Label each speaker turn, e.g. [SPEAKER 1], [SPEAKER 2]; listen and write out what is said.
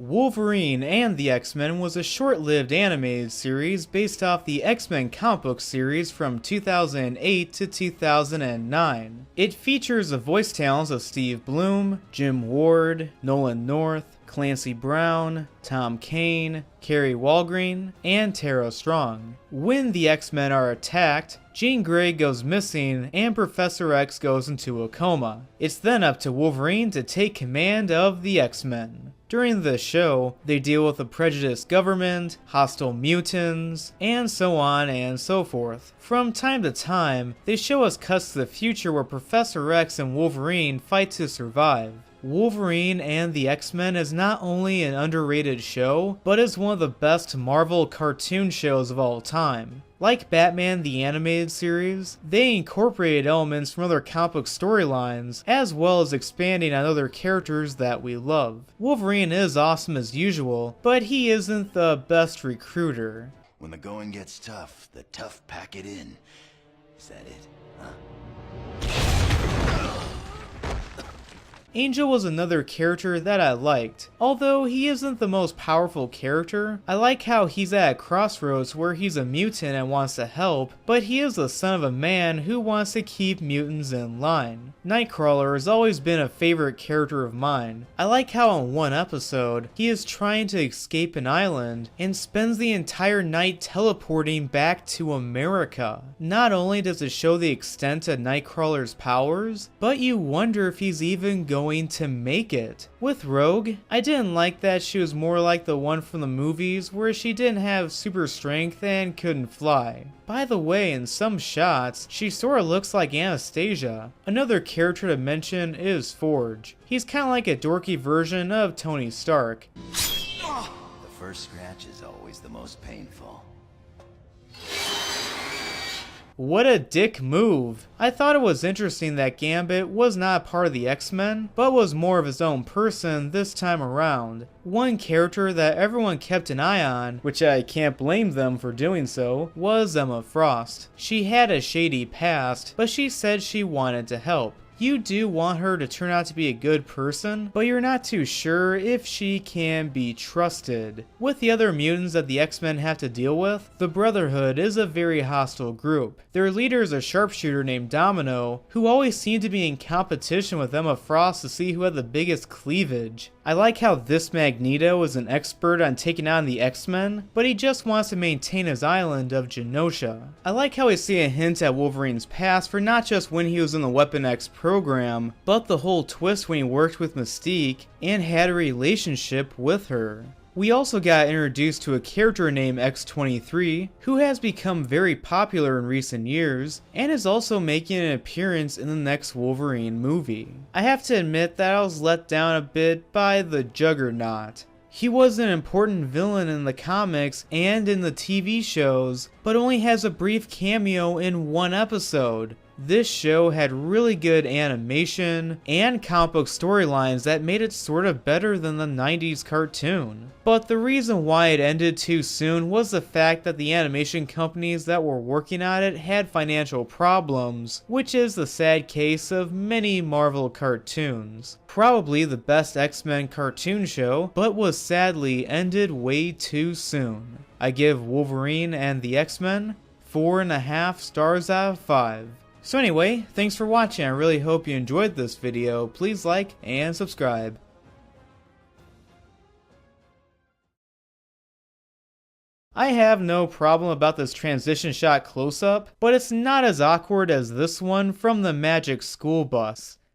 [SPEAKER 1] Wolverine and the X-Men was a short-lived animated series based off the X-Men comic book series from 2008 to 2009. It features the voice talents of Steve Blum, Jim Ward, Nolan North, Clancy Brown, Tom Kane, Kerry Walgreen, and Tara Strong. When the X-Men are attacked, Jean Grey goes missing and Professor X goes into a coma. It's then up to Wolverine to take command of the X-Men. During the show, they deal with a prejudiced government, hostile mutants, and so on and so forth. From time to time, they show us cuts to the future where Professor X and Wolverine fight to survive. Wolverine and the X-Men is not only an underrated show, but is one of the best Marvel cartoon shows of all time. Like Batman the Animated Series, they incorporated elements from other comic book storylines, as well as expanding on other characters that we love. Wolverine is awesome as usual, but he isn't the best recruiter.
[SPEAKER 2] When the going gets tough, the tough pack it in. Is that it, huh?
[SPEAKER 1] Angel was another character that I liked. Although he isn't the most powerful character, I like how he's at a crossroads where he's a mutant and wants to help, but he is the son of a man who wants to keep mutants in line. Nightcrawler has always been a favorite character of mine. I like how in one episode, he is trying to escape an island and spends the entire night teleporting back to America. Not only does it show the extent of Nightcrawler's powers, but you wonder if he's even going to make it. With Rogue, I didn't like that she was more like the one from the movies where she didn't have super strength and couldn't fly. By the way, in some shots, she sorta looks like Anastasia. Another character to mention is Forge. He's kinda like a dorky version of Tony Stark.
[SPEAKER 2] The first scratch is always the most painful.
[SPEAKER 1] What a dick move. I thought it was interesting that Gambit was not part of the X-Men, but was more of his own person this time around. One character that everyone kept an eye on, which I can't blame them for doing so, was Emma Frost. She had a shady past, but she said she wanted to help. You do want her to turn out to be a good person, but you're not too sure if she can be trusted. With the other mutants that the X-Men have to deal with, the Brotherhood is a very hostile group. Their leader is a sharpshooter named Domino, who always seemed to be in competition with Emma Frost to see who had the biggest cleavage. I like how this Magneto is an expert on taking on the X-Men, but he just wants to maintain his island of Genosha. I like how we see a hint at Wolverine's past for not just when he was in the Weapon X program, but the whole twist when he worked with Mystique and had a relationship with her. We also got introduced to a character named X-23, who has become very popular in recent years, and is also making an appearance in the next Wolverine movie. I have to admit that I was let down a bit by the Juggernaut. He was an important villain in the comics and in the TV shows, but only has a brief cameo in one episode. This show had really good animation and comic book storylines that made it sort of better than the 90s cartoon. But the reason why it ended too soon was the fact that the animation companies that were working on it had financial problems, which is the sad case of many Marvel cartoons. Probably the best X-Men cartoon show, but was sadly ended way too soon. I give Wolverine and the X-Men 4.5 stars out of 5. So anyway, thanks for watching. I really hope you enjoyed this video. Please like and subscribe. I have no problem about this transition shot close-up, but it's not as awkward as this one from the Magic School Bus.